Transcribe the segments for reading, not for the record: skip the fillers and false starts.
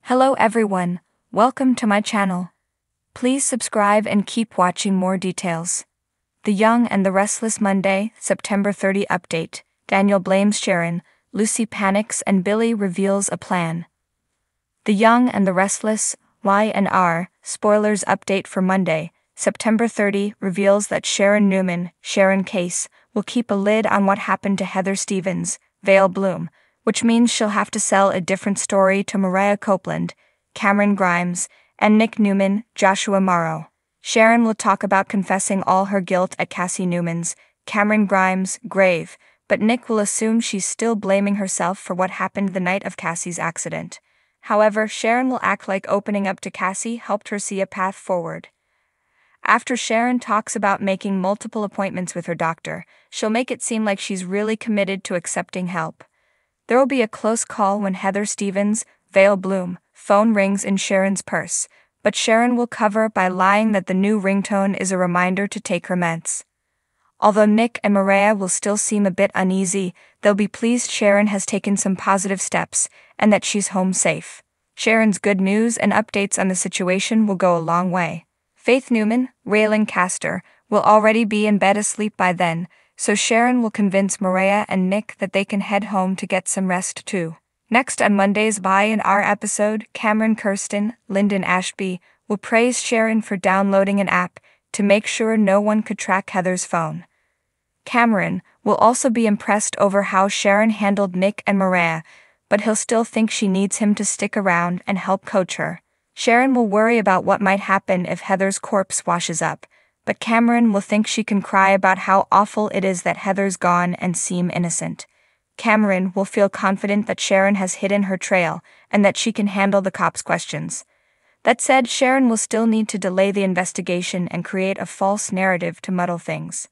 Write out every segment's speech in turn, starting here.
Hello everyone, welcome to my channel. Please subscribe and keep watching more details. The Young and the Restless Monday, September 30 update. Daniel blames Sharon, Lucy panics and Billy reveals a plan. The Young and the Restless, Y&R, spoilers update for Monday, September 30 reveals that Sharon Newman, Sharon Case, will keep a lid on what happened to Heather Stevens, Vale Bloom, which means she'll have to sell a different story to Mariah Copeland, Cameron Grimes, and Nick Newman, Joshua Morrow. Sharon will talk about confessing all her guilt at Cassie Newman's, Cameron Grimes' grave, but Nick will assume she's still blaming herself for what happened the night of Cassie's accident. However, Sharon will act like opening up to Cassie helped her see a path forward. After Sharon talks about making multiple appointments with her doctor, she'll make it seem like she's really committed to accepting help. There will be a close call when Heather Stevens, Vale Bloom, phone rings in Sharon's purse, but Sharon will cover by lying that the new ringtone is a reminder to take her meds. Although Nick and Mariah will still seem a bit uneasy, they'll be pleased Sharon has taken some positive steps and that she's home safe. Sharon's good news and updates on the situation will go a long way. Faith Newman, Raylan Castor, will already be in bed asleep by then, so Sharon will convince Mariah and Nick that they can head home to get some rest too. Next on Monday's Y&R episode, Cameron Kirsten, Lyndon Ashby, will praise Sharon for downloading an app to make sure no one could track Heather's phone. Cameron will also be impressed over how Sharon handled Nick and Mariah, but he'll still think she needs him to stick around and help coach her. Sharon will worry about what might happen if Heather's corpse washes up, but Cameron will think she can cry about how awful it is that Heather's gone and seem innocent. Cameron will feel confident that Sharon has hidden her trail and that she can handle the cops' questions. That said, Sharon will still need to delay the investigation and create a false narrative to muddle things.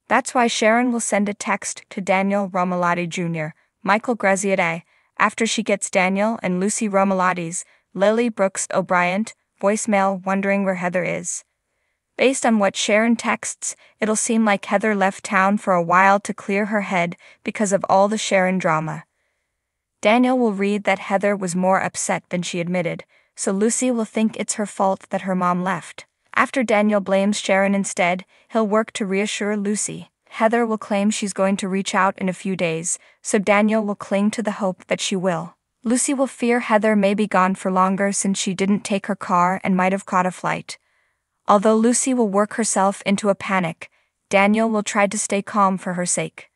That's why Sharon will send a text to Daniel Romalotti Jr., Michael Graziadei, after she gets Daniel and Lucy Romalotti's, Lily Brooks O'Brien, voicemail wondering where Heather is. Based on what Sharon texts, it'll seem like Heather left town for a while to clear her head because of all the Sharon drama. Daniel will read that Heather was more upset than she admitted, so Lucy will think it's her fault that her mom left. After Daniel blames Sharon instead, he'll work to reassure Lucy. Heather will claim she's going to reach out in a few days, so Daniel will cling to the hope that she will. Lucy will fear Heather may be gone for longer since she didn't take her car and might have caught a flight. Although Lucy will work herself into a panic, Daniel will try to stay calm for her sake.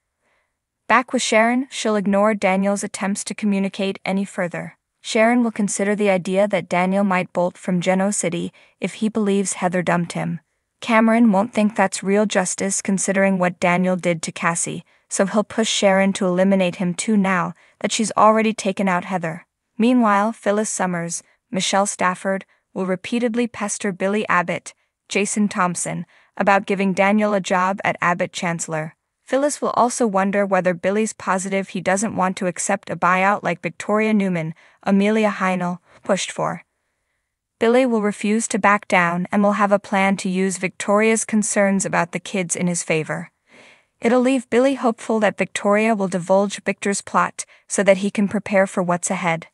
Back with Sharon, she'll ignore Daniel's attempts to communicate any further. Sharon will consider the idea that Daniel might bolt from Geno City if he believes Heather dumped him. Cameron won't think that's real justice considering what Daniel did to Cassie, so he'll push Sharon to eliminate him too now that she's already taken out Heather. Meanwhile, Phyllis Summers, Michelle Stafford, will repeatedly pester Billy Abbott, Jason Thompson, about giving Daniel a job at Abbott Chancellor. Phyllis will also wonder whether Billy's positive he doesn't want to accept a buyout like Victoria Newman, Amelia Heinel, pushed for. Billy will refuse to back down and will have a plan to use Victoria's concerns about the kids in his favor. It'll leave Billy hopeful that Victoria will divulge Victor's plot so that he can prepare for what's ahead.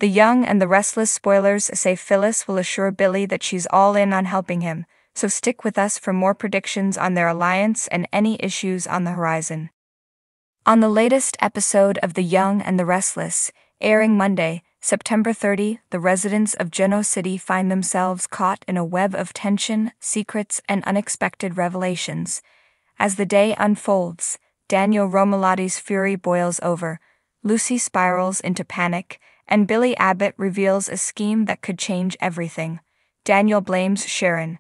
The Young and the Restless spoilers say Phyllis will assure Billy that she's all in on helping him, so stick with us for more predictions on their alliance and any issues on the horizon. On the latest episode of The Young and the Restless, airing Monday, September 30, the residents of Geno City find themselves caught in a web of tension, secrets, and unexpected revelations. As the day unfolds, Daniel Romalotti's fury boils over, Lucy spirals into panic, and Billy Abbott reveals a scheme that could change everything. Daniel blames Sharon.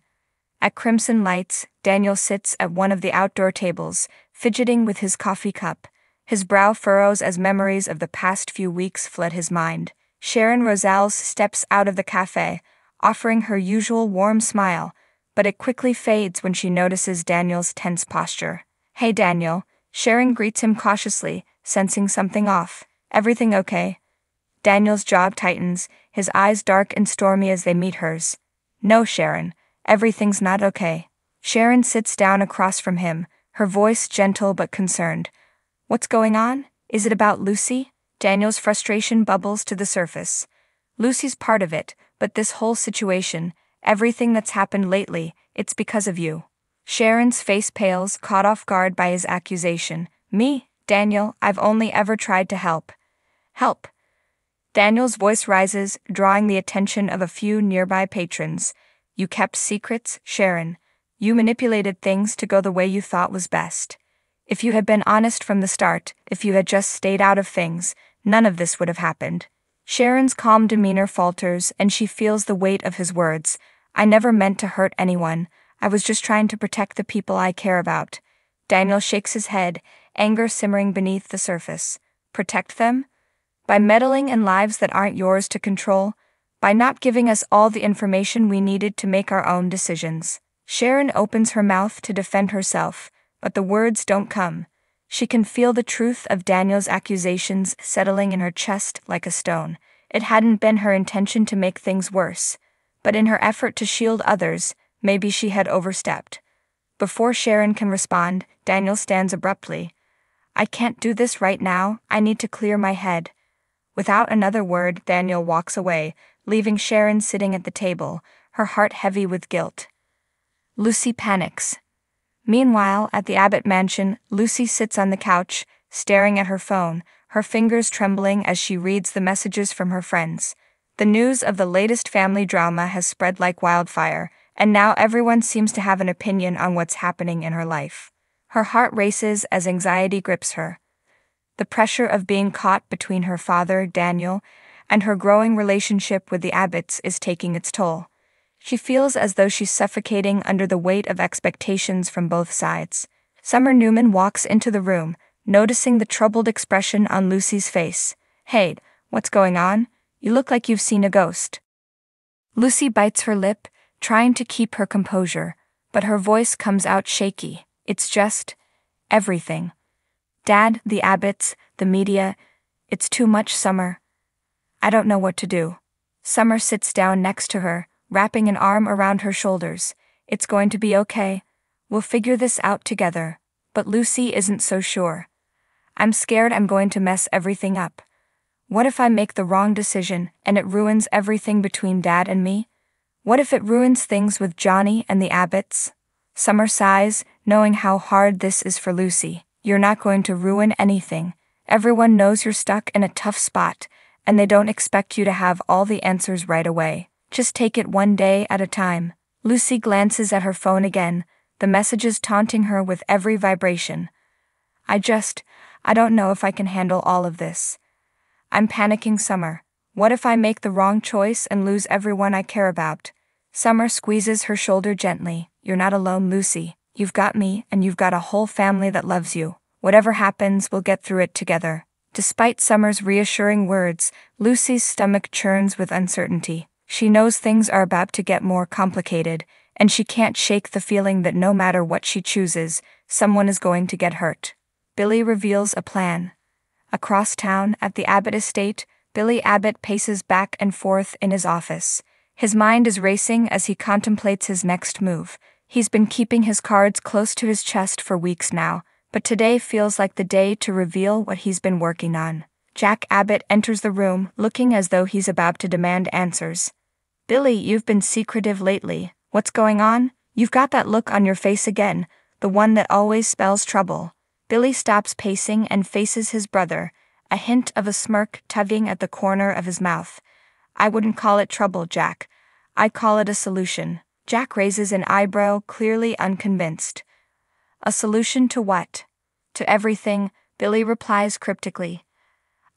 At Crimson Lights, Daniel sits at one of the outdoor tables, fidgeting with his coffee cup. His brow furrows as memories of the past few weeks flood his mind. Sharon Rosales steps out of the cafe, offering her usual warm smile, but it quickly fades when she notices Daniel's tense posture. "Hey Daniel," Sharon greets him cautiously, sensing something off. "Everything okay?" Daniel's jaw tightens, his eyes dark and stormy as they meet hers. "No, Sharon, everything's not okay." Sharon sits down across from him, her voice gentle but concerned. "What's going on? Is it about Lucy?" Daniel's frustration bubbles to the surface. Lucy's part of it, but this whole situation, everything that's happened lately, it's because of you. Sharon's face pales, caught off guard by his accusation. Me, Daniel, I've only ever tried to help. Help. Daniel's voice rises, drawing the attention of a few nearby patrons. You kept secrets, Sharon. You manipulated things to go the way you thought was best. If you had been honest from the start, if you had just stayed out of things, none of this would have happened. Sharon's calm demeanor falters, and she feels the weight of his words. I never meant to hurt anyone. I was just trying to protect the people I care about. Daniel shakes his head, anger simmering beneath the surface. Protect them? By meddling in lives that aren't yours to control? By not giving us all the information we needed to make our own decisions? Sharon opens her mouth to defend herself, but the words don't come. She can feel the truth of Daniel's accusations settling in her chest like a stone. It hadn't been her intention to make things worse, but in her effort to shield others, maybe she had overstepped. Before Sharon can respond, Daniel stands abruptly. I can't do this right now, I need to clear my head. Without another word, Daniel walks away, leaving Sharon sitting at the table, her heart heavy with guilt. Lucy panics. Meanwhile, at the Abbott mansion, Lucy sits on the couch, staring at her phone, her fingers trembling as she reads the messages from her friends. The news of the latest family drama has spread like wildfire, and now everyone seems to have an opinion on what's happening in her life. Her heart races as anxiety grips her. The pressure of being caught between her father, Daniel, and her growing relationship with the Abbotts is taking its toll. She feels as though she's suffocating under the weight of expectations from both sides. Summer Newman walks into the room, noticing the troubled expression on Lucy's face. Hey, what's going on? You look like you've seen a ghost. Lucy bites her lip, trying to keep her composure, but her voice comes out shaky. It's just everything. Dad, the Abbotts, the media, it's too much, Summer. I don't know what to do. Summer sits down next to her, wrapping an arm around her shoulders. It's going to be okay. We'll figure this out together. But Lucy isn't so sure. I'm scared I'm going to mess everything up. What if I make the wrong decision and it ruins everything between Dad and me? What if it ruins things with Johnny and the Abbotts? Summer sighs, knowing how hard this is for Lucy. You're not going to ruin anything. Everyone knows you're stuck in a tough spot, and they don't expect you to have all the answers right away. Just take it one day at a time. Lucy glances at her phone again, the messages taunting her with every vibration. I don't know if I can handle all of this. I'm panicking, Summer. What if I make the wrong choice and lose everyone I care about? Summer squeezes her shoulder gently. You're not alone, Lucy. You've got me, and you've got a whole family that loves you. Whatever happens, we'll get through it together. Despite Summer's reassuring words, Lucy's stomach churns with uncertainty. She knows things are about to get more complicated, and she can't shake the feeling that no matter what she chooses, someone is going to get hurt. Billy reveals a plan. Across town, at the Abbott estate, Billy Abbott paces back and forth in his office. His mind is racing as he contemplates his next move. He's been keeping his cards close to his chest for weeks now, but today feels like the day to reveal what he's been working on. Jack Abbott enters the room, looking as though he's about to demand answers. Billy, you've been secretive lately. What's going on? You've got that look on your face again, the one that always spells trouble. Billy stops pacing and faces his brother, a hint of a smirk tugging at the corner of his mouth. I wouldn't call it trouble, Jack. I'd call it a solution. Jack raises an eyebrow, clearly unconvinced. A solution to what? To everything, Billy replies cryptically.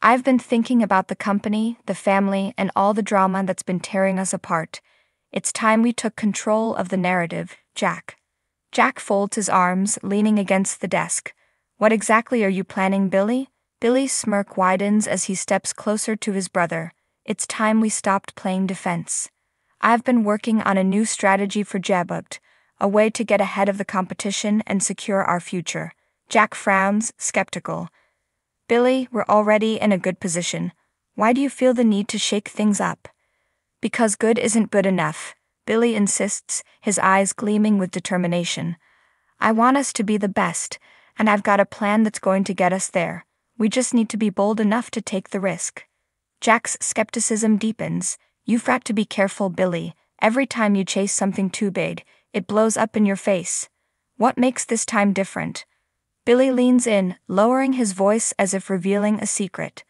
I've been thinking about the company, the family, and all the drama that's been tearing us apart. It's time we took control of the narrative, Jack. Jack folds his arms, leaning against the desk. What exactly are you planning, Billy? Billy's smirk widens as he steps closer to his brother. It's time we stopped playing defense. I've been working on a new strategy for Jabbut, a way to get ahead of the competition and secure our future. Jack frowns, skeptical. Billy, we're already in a good position. Why do you feel the need to shake things up? Because good isn't good enough, Billy insists, his eyes gleaming with determination. I want us to be the best, and I've got a plan that's going to get us there. We just need to be bold enough to take the risk. Jack's skepticism deepens. You've got to be careful, Billy. Every time you chase something too big, it blows up in your face. What makes this time different? Billy leans in, lowering his voice as if revealing a secret.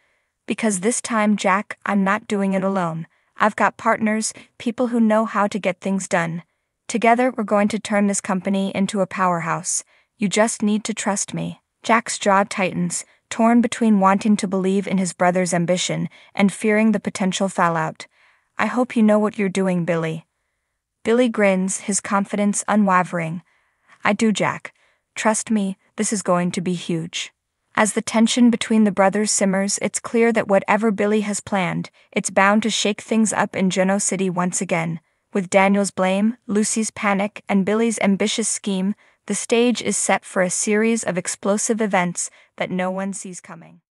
Because this time, Jack, I'm not doing it alone. I've got partners, people who know how to get things done. Together, we're going to turn this company into a powerhouse. You just need to trust me. Jack's jaw tightens, torn between wanting to believe in his brother's ambition and fearing the potential fallout. I hope you know what you're doing, Billy. Billy grins, his confidence unwavering. I do, Jack. Trust me, this is going to be huge. As the tension between the brothers simmers, it's clear that whatever Billy has planned, it's bound to shake things up in Juneau City once again. With Daniel's blame, Lucy's panic, and Billy's ambitious scheme, the stage is set for a series of explosive events that no one sees coming.